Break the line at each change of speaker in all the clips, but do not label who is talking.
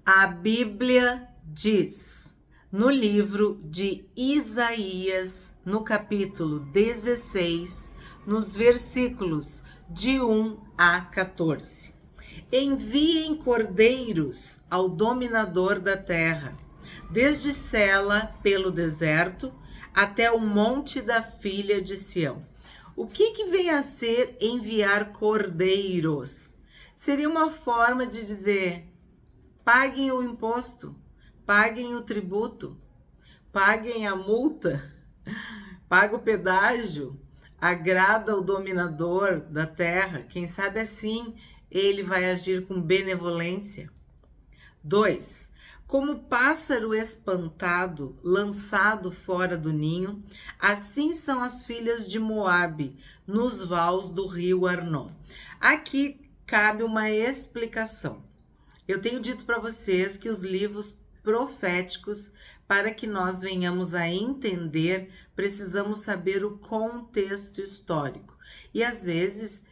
A Bíblia diz, no livro de Isaías, no capítulo 16, nos versículos de 1 a 14: Enviem cordeiros ao dominador da terra, desde Sela pelo deserto até o monte da filha de Sião. O que vem a ser enviar cordeiros? Seria uma forma de dizer: paguem o imposto, paguem o tributo, paguem a multa, pague o pedágio, agrada o dominador da terra. Quem sabe assim ele vai agir com benevolência. 2. Como pássaro espantado, lançado fora do ninho, assim são as filhas de Moabe, nos vales do rio Arnon. Aqui cabe uma explicação. Eu tenho dito para vocês que os livros proféticos, para que nós venhamos a entender, precisamos saber o contexto histórico. E às vezes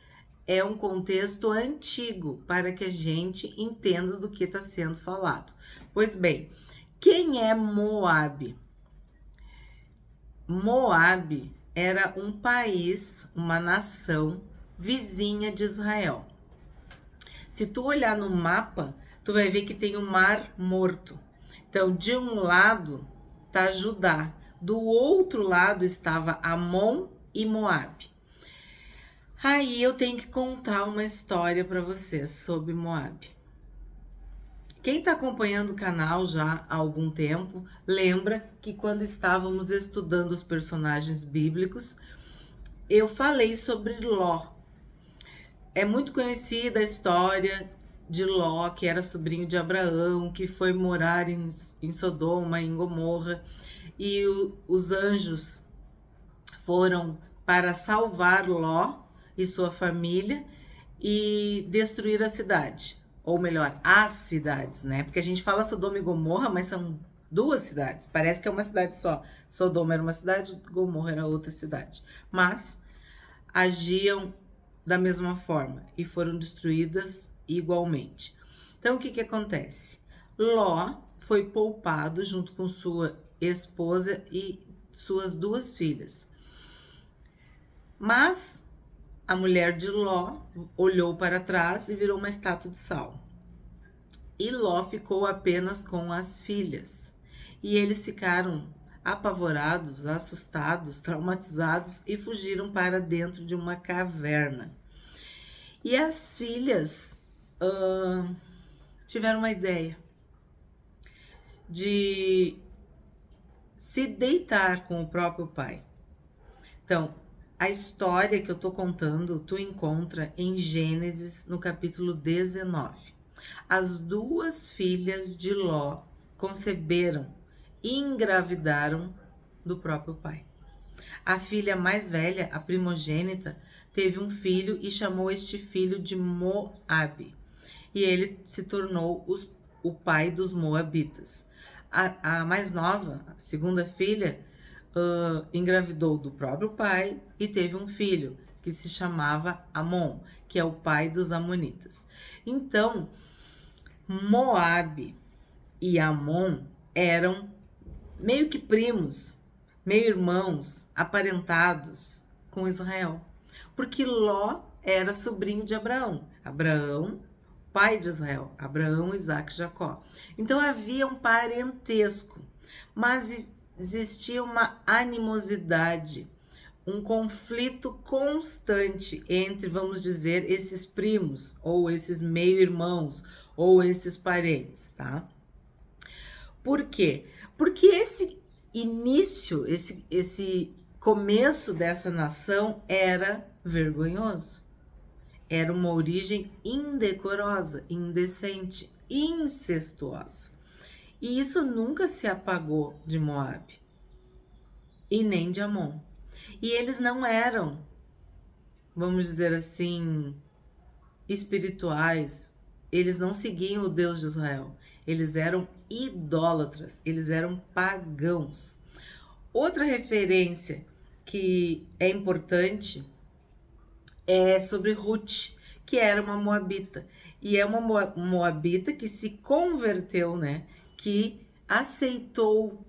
é um contexto antigo para que a gente entenda do que está sendo falado. Pois bem, quem é Moabe? Moabe era um país, uma nação vizinha de Israel. Se tu olhar no mapa, tu vai ver que tem o Mar Morto. Então, de um lado está Judá, do outro lado estava Amon e Moabe. Aí eu tenho que contar uma história para vocês sobre Moabe. Quem está acompanhando o canal já há algum tempo, lembra que quando estávamos estudando os personagens bíblicos, eu falei sobre Ló. É muito conhecida a história de Ló, que era sobrinho de Abraão, que foi morar em Sodoma, em Gomorra, e os anjos foram para salvar Ló e sua família e destruir a cidade. Ou melhor, as cidades, né? Porque a gente fala Sodoma e Gomorra, mas são duas cidades. Parece que é uma cidade só. Sodoma era uma cidade, Gomorra era outra cidade. Mas agiam da mesma forma e foram destruídas igualmente. Então, o que acontece? Ló foi poupado junto com sua esposa e suas duas filhas. Mas a mulher de Ló olhou para trás e virou uma estátua de sal. E Ló ficou apenas com as filhas. E eles ficaram apavorados, assustados, traumatizados e fugiram para dentro de uma caverna. E as filhas tiveram uma ideia de se deitar com o próprio pai. Então, a história que eu tô contando, tu encontra em Gênesis, no capítulo 19. As duas filhas de Ló conceberam e engravidaram do próprio pai. A filha mais velha, a primogênita, teve um filho e chamou este filho de Moabe. E ele se tornou o pai dos moabitas. A mais nova, a segunda filha, engravidou do próprio pai e teve um filho que se chamava Amon, que é o pai dos amonitas. Então, Moabe e Amon eram meio que primos, meio irmãos, aparentados com Israel. Porque Ló era sobrinho de Abraão. Abraão, pai de Israel. Abraão, Isaac e Jacó. Então havia um parentesco, mas existia uma animosidade, um conflito constante entre, vamos dizer, esses primos, ou esses meio-irmãos, ou esses parentes, tá? Por quê? Porque esse início, esse começo dessa nação era vergonhoso. Era uma origem indecorosa, indecente, incestuosa. E isso nunca se apagou de Moabe e nem de Amon. E eles não eram, vamos dizer assim, espirituais. Eles não seguiam o Deus de Israel. Eles eram idólatras, eles eram pagãos. Outra referência que é importante é sobre Ruth, que era uma moabita. E é uma moabita que se converteu, né? Que aceitou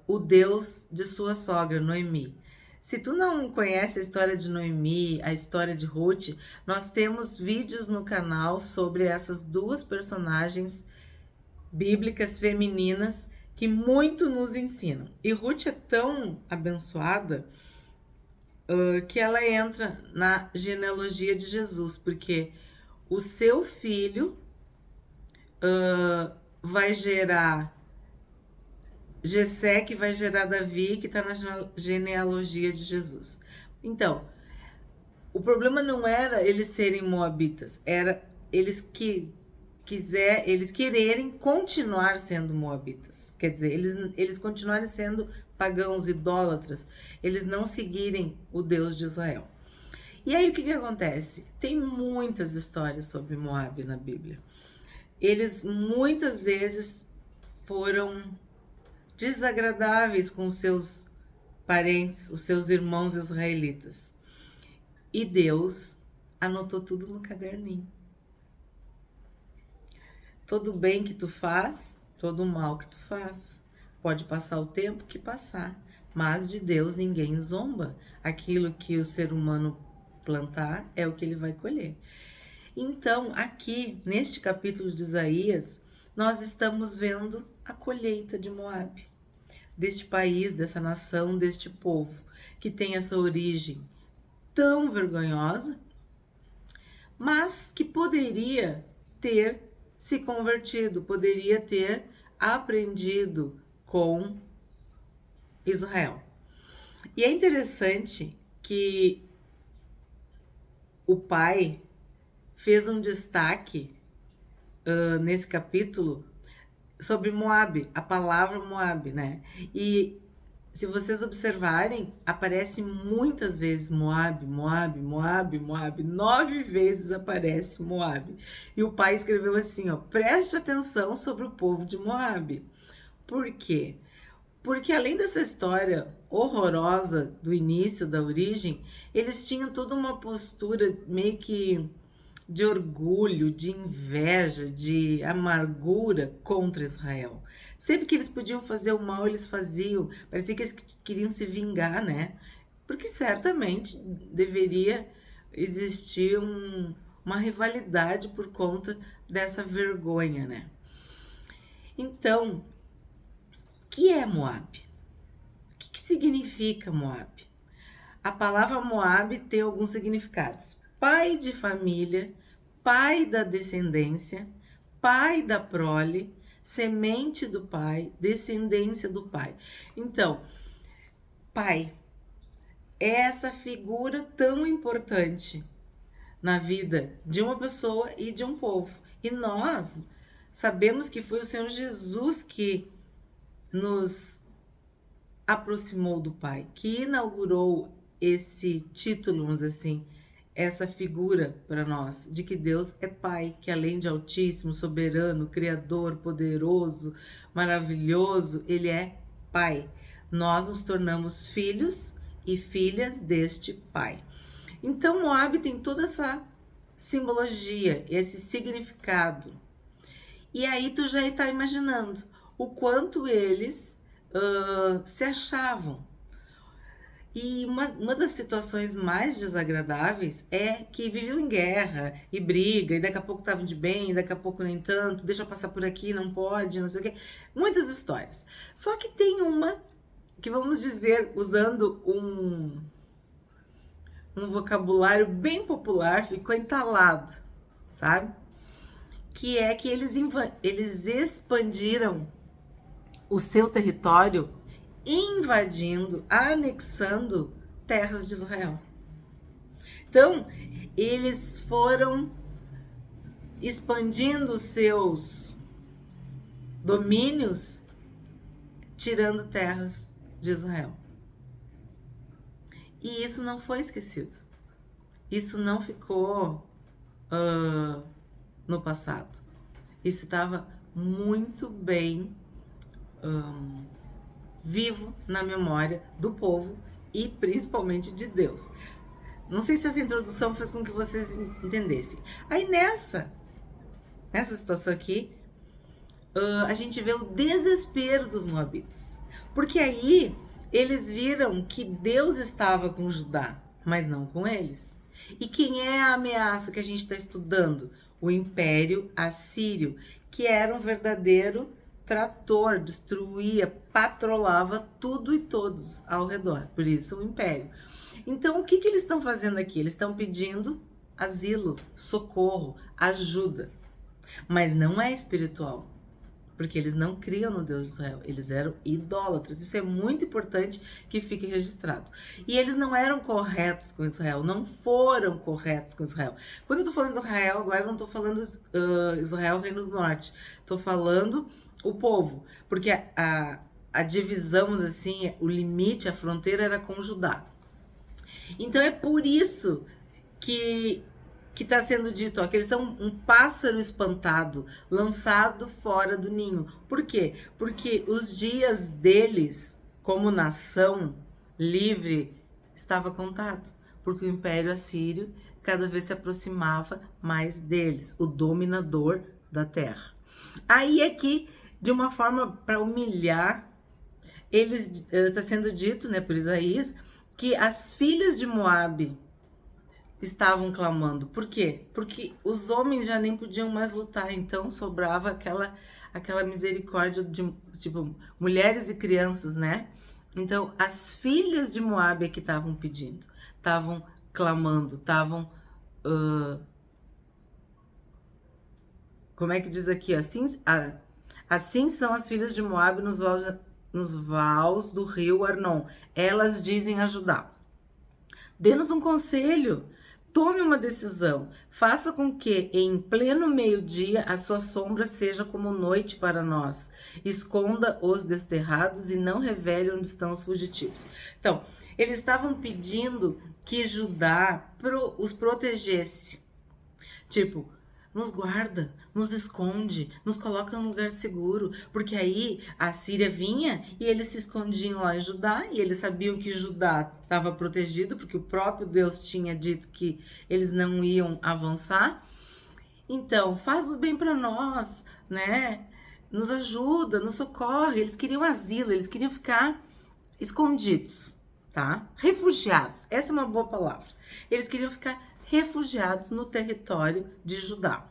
o Deus de sua sogra, Noemi. Se tu não conhece a história de Noemi, a história de Ruth, nós temos vídeos no canal sobre essas duas personagens bíblicas femininas que muito nos ensinam. E Ruth é tão abençoada que ela entra na genealogia de Jesus, porque o seu filho vai gerar Jessé, que vai gerar Davi, que está na genealogia de Jesus. Então, o problema não era eles serem moabitas, era eles quererem continuar sendo moabitas. Quer dizer, eles continuarem sendo pagãos, idólatras, eles não seguirem o Deus de Israel. E aí o que acontece? Tem muitas histórias sobre Moabe na Bíblia. Eles muitas vezes foram desagradáveis com os seus parentes, os seus irmãos israelitas. E Deus anotou tudo no caderninho. Todo bem que tu faz, todo mal que tu faz. Pode passar o tempo que passar, mas de Deus ninguém zomba. Aquilo que o ser humano plantar é o que ele vai colher. Então, aqui, neste capítulo de Isaías, nós estamos vendo a colheita de Moabe, deste país, dessa nação, deste povo, que tem essa origem tão vergonhosa, mas que poderia ter se convertido, poderia ter aprendido com Israel. E é interessante que o pai fez um destaque nesse capítulo sobre Moabe, a palavra Moabe, né? E se vocês observarem, aparece muitas vezes Moabe, Moabe, Moabe, Moabe. 9 vezes aparece Moabe. E o pai escreveu assim, ó, preste atenção sobre o povo de Moabe. Por quê? Porque além dessa história horrorosa do início, da origem, eles tinham toda uma postura meio que de orgulho, de inveja, de amargura contra Israel. Sempre que eles podiam fazer o mal, eles faziam. Parecia que eles queriam se vingar, né? Porque certamente deveria existir uma rivalidade por conta dessa vergonha, né? Então, o que é Moabe? O que significa Moabe? A palavra Moabe tem alguns significados. Pai de família, pai da descendência, pai da prole, semente do pai, descendência do pai. Então, pai é essa figura tão importante na vida de uma pessoa e de um povo. E nós sabemos que foi o Senhor Jesus que nos aproximou do Pai, que inaugurou esse título, vamos dizer assim, essa figura para nós, de que Deus é Pai, que além de Altíssimo, Soberano, Criador, Poderoso, Maravilhoso, Ele é Pai. Nós nos tornamos filhos e filhas deste Pai. Então, Moabe tem toda essa simbologia, esse significado. E aí tu já está imaginando o quanto eles se achavam. E uma das situações mais desagradáveis é que viviam em guerra e briga, e daqui a pouco estavam de bem, daqui a pouco nem tanto, deixa eu passar por aqui, não pode, não sei o quê. Muitas histórias. Só que tem uma que, vamos dizer, usando um vocabulário bem popular, ficou entalado, sabe? Que é que eles expandiram o seu território invadindo, anexando terras de Israel. Então, eles foram expandindo os seus domínios, tirando terras de Israel. E isso não foi esquecido. Isso não ficou no passado. Isso estava muito bem vivo na memória do povo e principalmente de Deus. Não sei se essa introdução fez com que vocês entendessem. Aí nessa situação aqui, a gente vê o desespero dos moabitas. Porque aí eles viram que Deus estava com Judá, mas não com eles. E quem é a ameaça que a gente está estudando? O Império Assírio, que era um verdadeiro trator, destruía, patrolava tudo e todos ao redor. Por isso o Império. Então, o que eles estão fazendo aqui? Eles estão pedindo asilo, socorro, ajuda. Mas não é espiritual, porque eles não criam no Deus de Israel, eles eram idólatras. Isso é muito importante que fique registrado. E eles não eram corretos com Israel, não foram corretos com Israel. Quando eu tô falando de Israel, agora eu não tô falando Israel, Reino do Norte, tô falando o povo, porque a divisão, assim, o limite, a fronteira era com Judá. Então é por isso que está sendo dito, ó, que eles são um pássaro espantado, lançado fora do ninho. Por quê? Porque os dias deles, como nação livre, estava contado. Porque o Império Assírio cada vez se aproximava mais deles, o dominador da terra. Aí aqui, de uma forma para humilhar, eles está sendo dito, né, por Isaías, que as filhas de Moabe estavam clamando. Por quê? Porque os homens já nem podiam mais lutar, então sobrava aquela misericórdia de, tipo, mulheres e crianças, né? Então, as filhas de Moabe que estavam pedindo, estavam clamando, estavam... como é que diz aqui? Assim são as filhas de Moabe nos vales do rio Arnon. Elas dizem a Judá: dê-nos um conselho, tome uma decisão, faça com que em pleno meio-dia a sua sombra seja como noite para nós. Esconda os desterrados e não revele onde estão os fugitivos. Então, eles estavam pedindo que Judá os protegesse. Tipo, nos guarda, nos esconde, nos coloca num lugar seguro, porque aí a Síria vinha e eles se escondiam lá em Judá, e eles sabiam que Judá estava protegido, porque o próprio Deus tinha dito que eles não iam avançar. Então, faz o bem para nós, né? Nos ajuda, nos socorre. Eles queriam asilo, eles queriam ficar escondidos, tá? Refugiados, essa é uma boa palavra. Eles queriam ficar refugiados no território de Judá.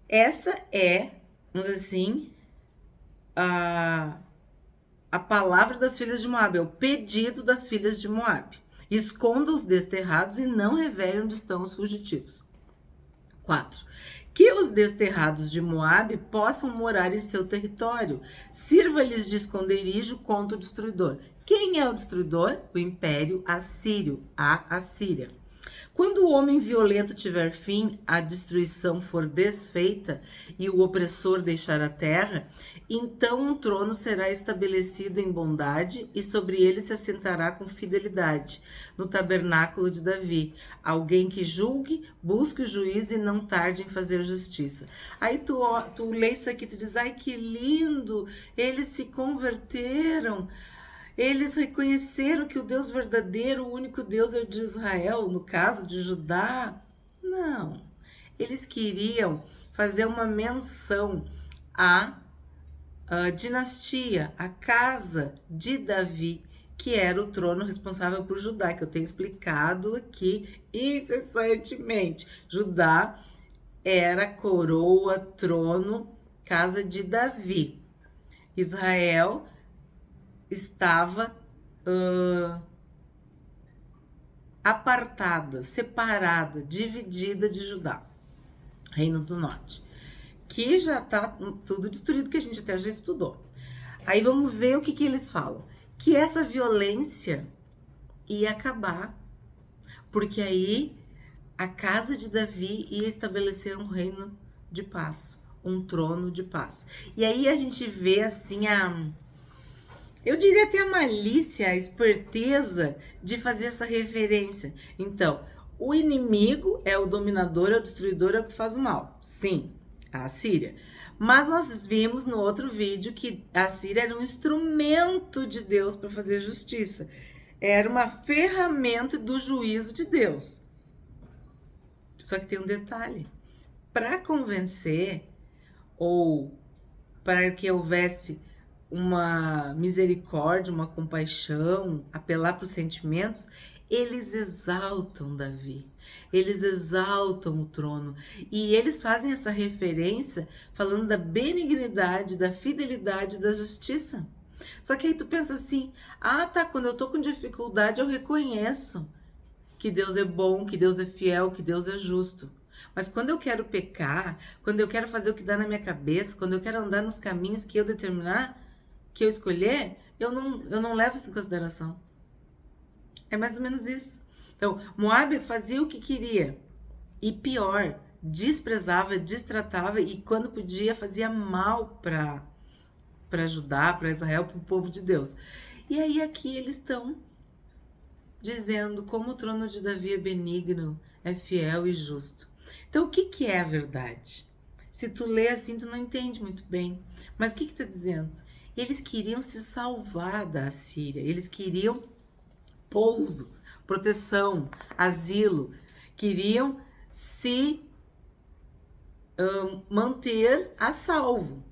Essa é, vamos dizer assim, a palavra das filhas de Moabe, é o pedido das filhas de Moabe. Esconda os desterrados e não revele onde estão os fugitivos. 4. Que os desterrados de Moabe possam morar em seu território. Sirva-lhes de esconderijo contra o destruidor. Quem é o destruidor? O Império Assírio, a Assíria. Quando o homem violento tiver fim, a destruição for desfeita e o opressor deixar a terra, então um trono será estabelecido em bondade e sobre ele se assentará com fidelidade, no tabernáculo de Davi. Alguém que julgue, busque o juízo e não tarde em fazer justiça. Aí tu lê isso aqui e tu diz, ai que lindo, eles se converteram. Eles reconheceram que o Deus verdadeiro, o único Deus é o de Israel, no caso de Judá. Não. Eles queriam fazer uma menção à dinastia, à casa de Davi, que era o trono responsável por Judá, que eu tenho explicado aqui incessantemente. Judá era coroa, trono, casa de Davi. Israel estava apartada, separada, dividida de Judá, Reino do Norte, que já está tudo destruído, que a gente até já estudou. Aí vamos ver o que eles falam, que essa violência ia acabar, porque aí a casa de Davi ia estabelecer um reino de paz, um trono de paz. E aí a gente vê assim eu diria até a malícia, a esperteza de fazer essa referência. Então, o inimigo é o dominador, é o destruidor, é o que faz o mal. Sim, a Assíria. Mas nós vimos no outro vídeo que a Assíria era um instrumento de Deus para fazer justiça. era uma ferramenta do juízo de Deus. Só que tem um detalhe. Para convencer ou para que houvesse uma misericórdia, uma compaixão, apelar para os sentimentos, eles exaltam Davi, eles exaltam o trono e eles fazem essa referência falando da benignidade, da fidelidade, da justiça. Só que aí tu pensa assim, ah tá, quando eu tô com dificuldade eu reconheço que Deus é bom, que Deus é fiel, que Deus é justo. Mas quando eu quero pecar, quando eu quero fazer o que dá na minha cabeça, quando eu quero andar nos caminhos que eu determinar, que eu escolher, eu não levo isso em consideração. É mais ou menos isso. Então, Moabe fazia o que queria. E pior, desprezava, destratava e quando podia fazia mal para Judá, para Israel, para o povo de Deus. E aí aqui eles estão dizendo como o trono de Davi é benigno, é fiel e justo. Então, o que é a verdade? Se tu lê assim, tu não entende muito bem. Mas o que está dizendo? Eles queriam se salvar da Assíria, eles queriam pouso, proteção, asilo, queriam se manter a salvo,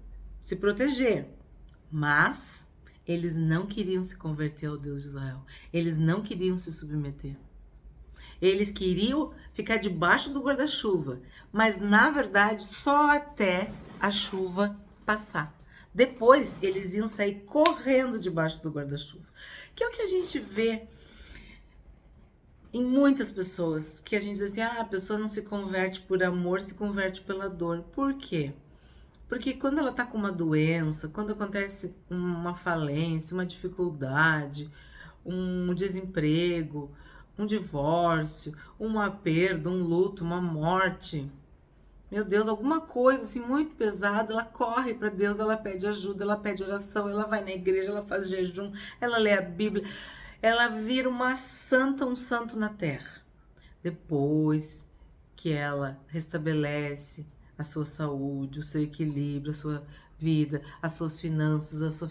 se proteger. Mas eles não queriam se converter ao Deus de Israel. Eles não queriam se submeter. Eles queriam ficar debaixo do guarda-chuva, mas na verdade só até a chuva passar. Depois eles iam sair correndo debaixo do guarda-chuva. Que é o que a gente vê em muitas pessoas, que a gente diz assim, a pessoa não se converte por amor, se converte pela dor. Por quê? Porque quando ela tá com uma doença, quando acontece uma falência, uma dificuldade, um desemprego, um divórcio, uma perda, um luto, uma morte, meu Deus, alguma coisa assim muito pesada, ela corre para Deus, ela pede ajuda, ela pede oração, ela vai na igreja, ela faz jejum, ela lê a Bíblia, ela vira uma santa, um santo na terra. Depois que ela restabelece a sua saúde, o seu equilíbrio, a sua vida, as suas finanças, a sua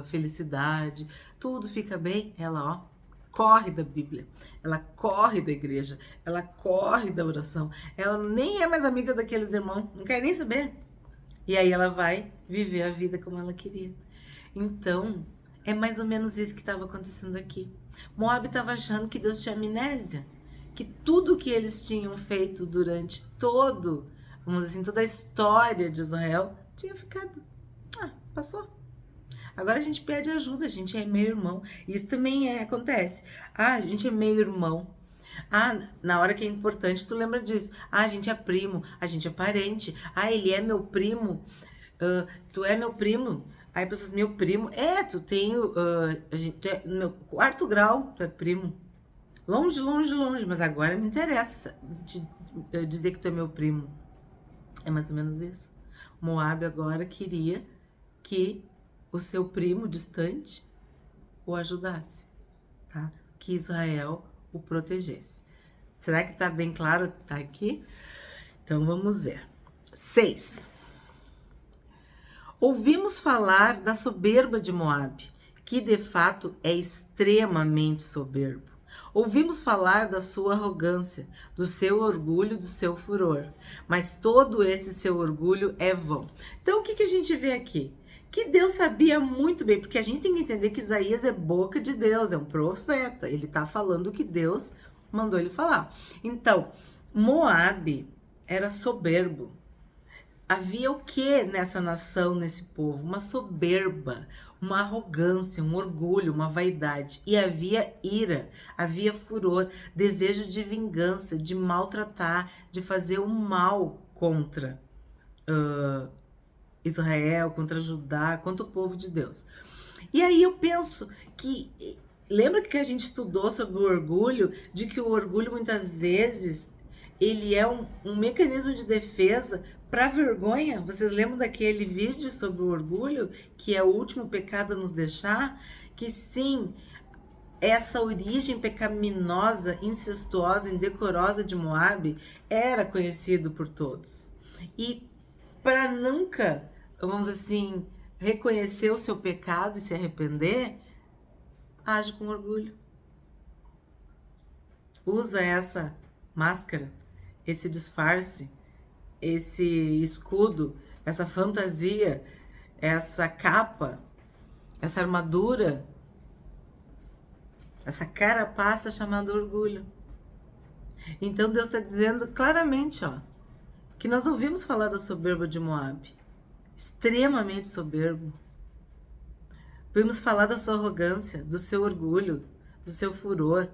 felicidade, tudo fica bem, ela, ó, corre da Bíblia, ela corre da igreja, ela corre da oração, ela nem é mais amiga daqueles irmãos, não quer nem saber. E aí ela vai viver a vida como ela queria. Então, é mais ou menos isso que estava acontecendo aqui. Moab estava achando que Deus tinha amnésia, que tudo que eles tinham feito durante vamos dizer assim, toda a história de Israel tinha ficado, passou. Agora a gente pede ajuda, a gente é meio irmão. Isso também acontece. A gente é meio irmão. Na hora que é importante, tu lembra disso. A gente é primo, a gente é parente. Ele é meu primo, tu é meu primo. Aí pessoas, meu primo, tu tem, tu é no meu quarto grau, tu é primo. Longe, longe, longe, mas agora me interessa dizer que tu é meu primo. É mais ou menos isso. Moab agora queria que o seu primo distante o ajudasse, tá? Que Israel o protegesse. Será que tá bem claro? Tá aqui? Então vamos ver. 6. Ouvimos falar da soberba de Moab, que de fato é extremamente soberbo. Ouvimos falar da sua arrogância, do seu orgulho, do seu furor. Mas todo esse seu orgulho é vão. Então o que a gente vê aqui? Que Deus sabia muito bem, porque a gente tem que entender que Isaías é boca de Deus, é um profeta. Ele está falando o que Deus mandou ele falar. Então, Moabe era soberbo. Havia o que nessa nação, nesse povo? Uma soberba, uma arrogância, um orgulho, uma vaidade. E havia ira, havia furor, desejo de vingança, de maltratar, de fazer o mal contra Israel, contra Judá, contra o povo de Deus. E aí eu penso que, lembra que a gente estudou sobre o orgulho, de que o orgulho muitas vezes ele é um mecanismo de defesa para vergonha? Vocês lembram daquele vídeo sobre o orgulho, que é o último pecado a nos deixar? Que sim, essa origem pecaminosa, incestuosa, indecorosa de Moabe era conhecido por todos. E para nunca, vamos assim, reconhecer o seu pecado e se arrepender, age com orgulho. usa essa máscara, esse disfarce, esse escudo, essa fantasia, essa capa, essa armadura, essa carapaça chamada orgulho. Então Deus está dizendo claramente, ó, que nós ouvimos falar da soberba de Moabe, extremamente soberbo. Vimos falar da sua arrogância, do seu orgulho, do seu furor.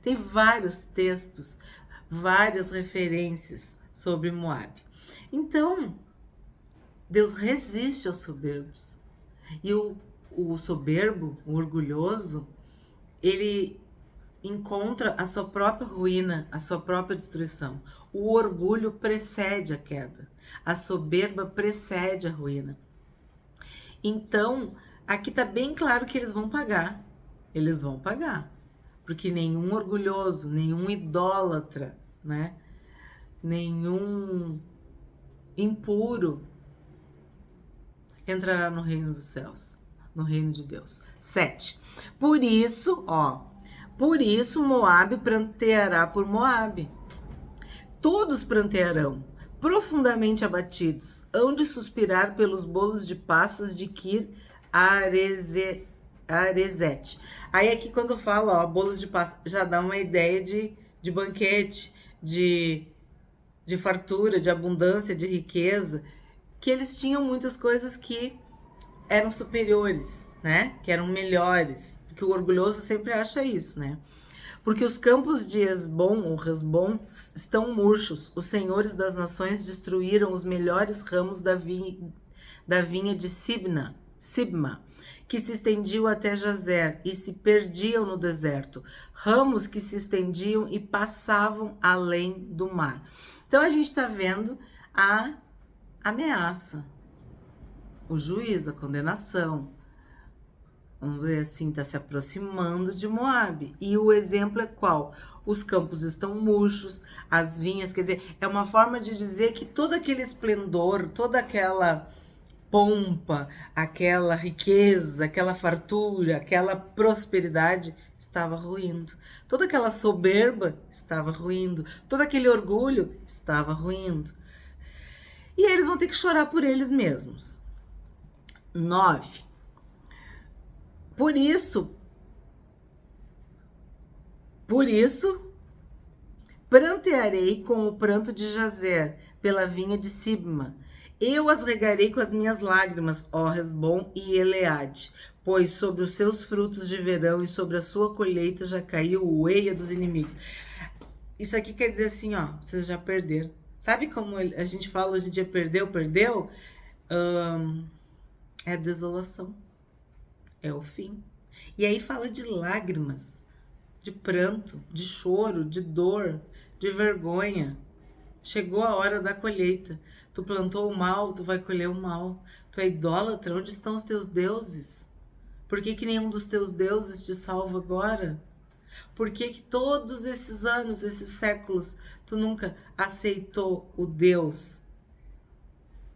Tem vários textos, várias referências sobre Moabe. Então, Deus resiste aos soberbos. E o soberbo, o orgulhoso, ele encontra a sua própria ruína, a sua própria destruição. O orgulho precede a queda. A soberba precede a ruína. Então, aqui está bem claro que eles vão pagar. Eles vão pagar. Porque nenhum orgulhoso, nenhum idólatra, né? Nenhum impuro entrará no reino dos céus, no reino de Deus. 7. Por isso Moabe pranteará por Moabe. Todos prantearão, profundamente abatidos, hão de suspirar pelos bolos de passas de Kir Arezete. Aí aqui quando fala, ó, bolos de passas, já dá uma ideia de banquete, de fartura, de abundância, de riqueza, que eles tinham muitas coisas que eram superiores, né? Que eram melhores, porque o orgulhoso sempre acha isso, né? Porque os campos de Esbom ou Resbom estão murchos, os senhores das nações destruíram os melhores ramos da vinha de Sibma, que se estendiam até Jazer e se perdiam no deserto, ramos que se estendiam e passavam além do mar. Então a gente está vendo a ameaça, o juízo, a condenação. Vamos ver assim, está se aproximando de Moabe. E o exemplo é qual? Os campos estão murchos, as vinhas, quer dizer, é uma forma de dizer que todo aquele esplendor, toda aquela pompa, aquela riqueza, aquela fartura, aquela prosperidade estava ruindo. Toda aquela soberba estava ruindo. Todo aquele orgulho estava ruindo. E eles vão ter que chorar por eles mesmos. 9. Por isso, prantearei com o pranto de Jazer, pela vinha de Sibma. Eu as regarei com as minhas lágrimas, ó Resbom e Eleade, pois sobre os seus frutos de verão e sobre a sua colheita já caiu o eia dos inimigos. Isso aqui quer dizer assim, ó, vocês já perderam. Sabe como a gente fala hoje em dia, perdeu? É a desolação. É o fim. E aí fala de lágrimas, de pranto, de choro, de dor, de vergonha. Chegou a hora da colheita. Tu plantou o mal, tu vai colher o mal. Tu é idólatra, onde estão os teus deuses? Por que nenhum dos teus deuses te salva agora? Por que todos esses anos, esses séculos, tu nunca aceitou o Deus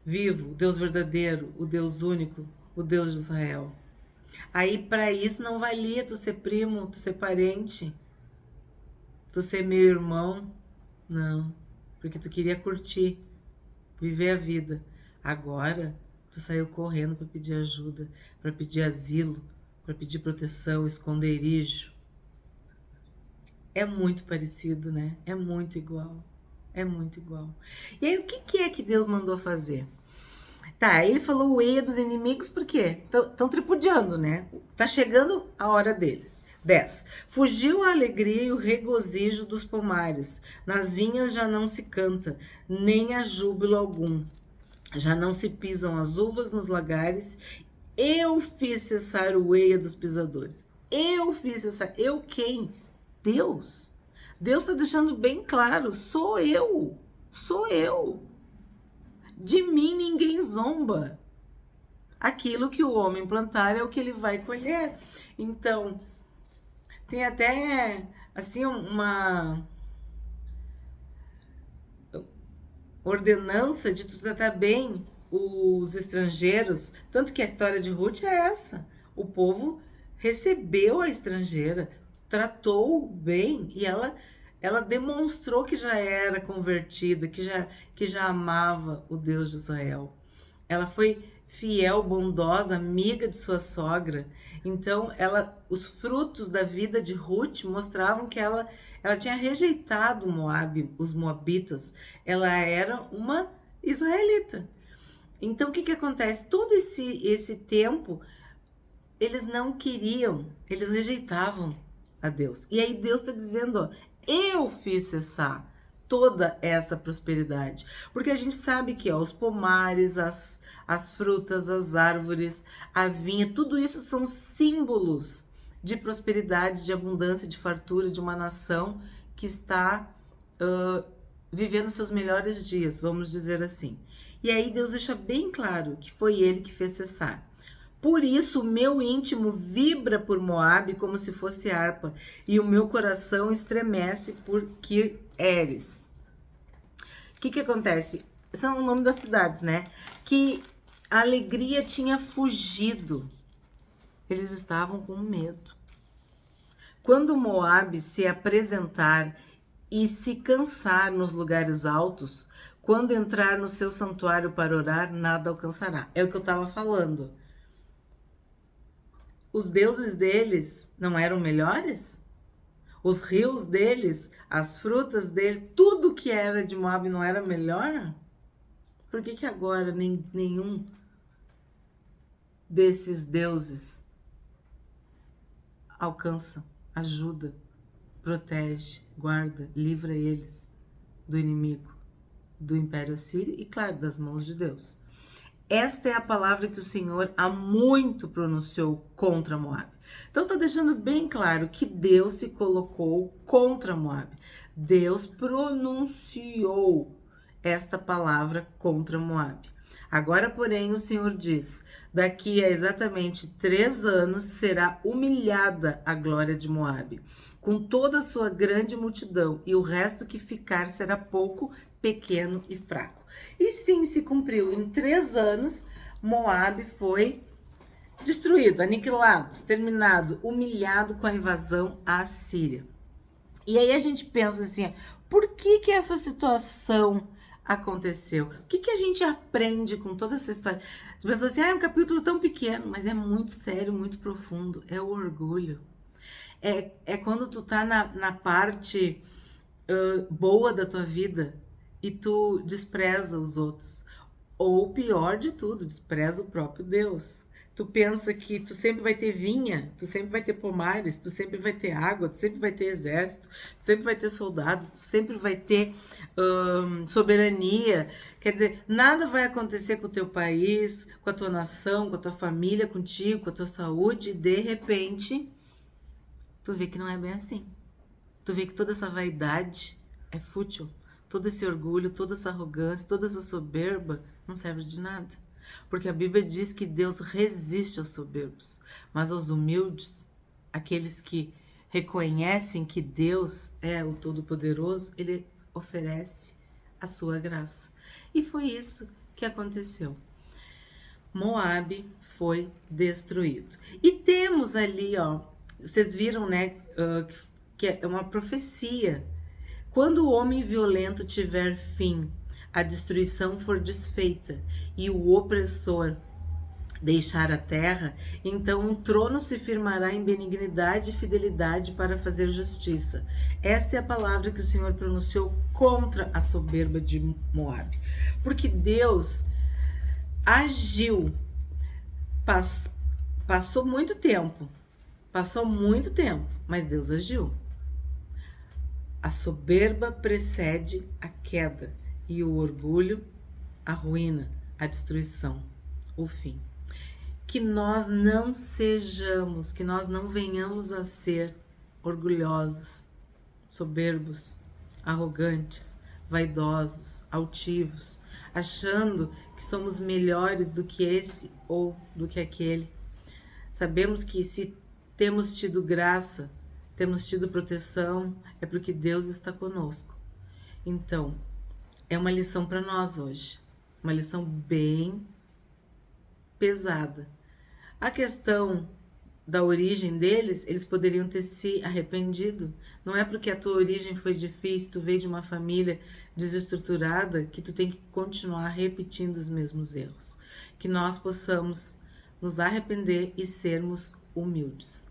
vivo, o Deus verdadeiro, o Deus único, o Deus de Israel? Aí, para isso, não valia tu ser primo, tu ser parente, tu ser meu irmão. Não, porque tu queria curtir, viver a vida. Agora, tu saiu correndo para pedir ajuda, para pedir asilo, para pedir proteção, esconderijo. É muito parecido, né? É muito igual. É muito igual. E aí, o que é que Deus mandou fazer? Tá, ele falou o eia dos inimigos, por quê? Estão tripudiando, né? Tá chegando a hora deles. 10. Fugiu a alegria e o regozijo dos pomares. Nas vinhas já não se canta, nem há júbilo algum. Já não se pisam as uvas nos lagares. Eu fiz cessar o eia dos pisadores. Eu fiz cessar. Eu quem? Deus. Deus está deixando bem claro, sou eu. Sou eu. De mim ninguém zomba. Aquilo que o homem plantar é o que ele vai colher. Então, tem até, assim, uma ordenança de tu tratar bem os estrangeiros. Tanto que a história de Ruth é essa. O povo recebeu a estrangeira, tratou bem, e ela ela demonstrou que já era convertida, que já amava o Deus de Israel. Ela foi fiel, bondosa, amiga de sua sogra. Então, os frutos da vida de Ruth mostravam que ela tinha rejeitado Moabe, os moabitas. Ela era uma israelita. Então, o que acontece? Todo esse tempo, eles não queriam, eles rejeitavam a Deus. E aí Deus está dizendo, ó, eu fiz cessar toda essa prosperidade. Porque a gente sabe que ó, os pomares, as frutas, as árvores, a vinha, tudo isso são símbolos de prosperidade, de abundância, de fartura, de uma nação que está vivendo seus melhores dias, vamos dizer assim. E aí Deus deixa bem claro que foi ele que fez cessar. Por isso o meu íntimo vibra por Moabe como se fosse harpa, e o meu coração estremece por Kir-Eres. O que acontece? São o nome das cidades, né? Que a alegria tinha fugido. Eles estavam com medo. Quando Moabe se apresentar e se cansar nos lugares altos, quando entrar no seu santuário para orar, nada alcançará. É o que eu estava falando. Os deuses deles não eram melhores? Os rios deles, as frutas deles, tudo que era de Moabe não era melhor? Por que agora nenhum desses deuses alcança, ajuda, protege, guarda, livra eles do inimigo, do Império Assírio e, claro, das mãos de Deus? Esta é a palavra que o Senhor há muito pronunciou contra Moabe. Então está deixando bem claro que Deus se colocou contra Moabe. Deus pronunciou esta palavra contra Moabe. Agora, porém, o Senhor diz: daqui a exatamente 3 anos será humilhada a glória de Moabe, com toda a sua grande multidão, e o resto que ficar será pouco, pequeno e fraco. E sim, se cumpriu. Em 3 anos, Moabe foi destruído, aniquilado, exterminado, humilhado com a invasão à Síria. E aí a gente pensa assim, por que essa situação aconteceu? O que a gente aprende com toda essa história? As pessoas assim, é um capítulo tão pequeno, mas é muito sério, muito profundo. É o orgulho. É quando tu tá na parte boa da tua vida e tu despreza os outros. Ou pior de tudo, despreza o próprio Deus. Tu pensa que tu sempre vai ter vinha, tu sempre vai ter pomares, tu sempre vai ter água, tu sempre vai ter exército, tu sempre vai ter soldados, tu sempre vai ter soberania. Quer dizer, nada vai acontecer com o teu país, com a tua nação, com a tua família, contigo, com a tua saúde, e de repente, tu vê que não é bem assim. Tu vê que toda essa vaidade é fútil, todo esse orgulho, toda essa arrogância, toda essa soberba não serve de nada. Porque a Bíblia diz que Deus resiste aos soberbos, mas aos humildes, aqueles que reconhecem que Deus é o Todo-Poderoso, Ele oferece a sua graça. E foi isso que aconteceu. Moabe foi destruído. E temos ali, ó, vocês viram, né, que é uma profecia. Quando o homem violento tiver fim, a destruição for desfeita e o opressor deixar a terra, então um trono se firmará em benignidade e fidelidade para fazer justiça. Esta é a palavra que o Senhor pronunciou contra a soberba de Moabe. Porque Deus agiu, passou muito tempo, mas Deus agiu. A soberba precede a queda e o orgulho, a ruína, a destruição, o fim. Que nós não sejamos, que nós não venhamos a ser orgulhosos, soberbos, arrogantes, vaidosos, altivos, achando que somos melhores do que esse ou do que aquele. Sabemos que se temos tido graça, temos tido proteção, é porque Deus está conosco. Então, é uma lição para nós hoje, uma lição bem pesada. A questão da origem deles, eles poderiam ter se arrependido. Não é porque a tua origem foi difícil, tu veio de uma família desestruturada, que tu tem que continuar repetindo os mesmos erros. Que nós possamos nos arrepender e sermos humildes.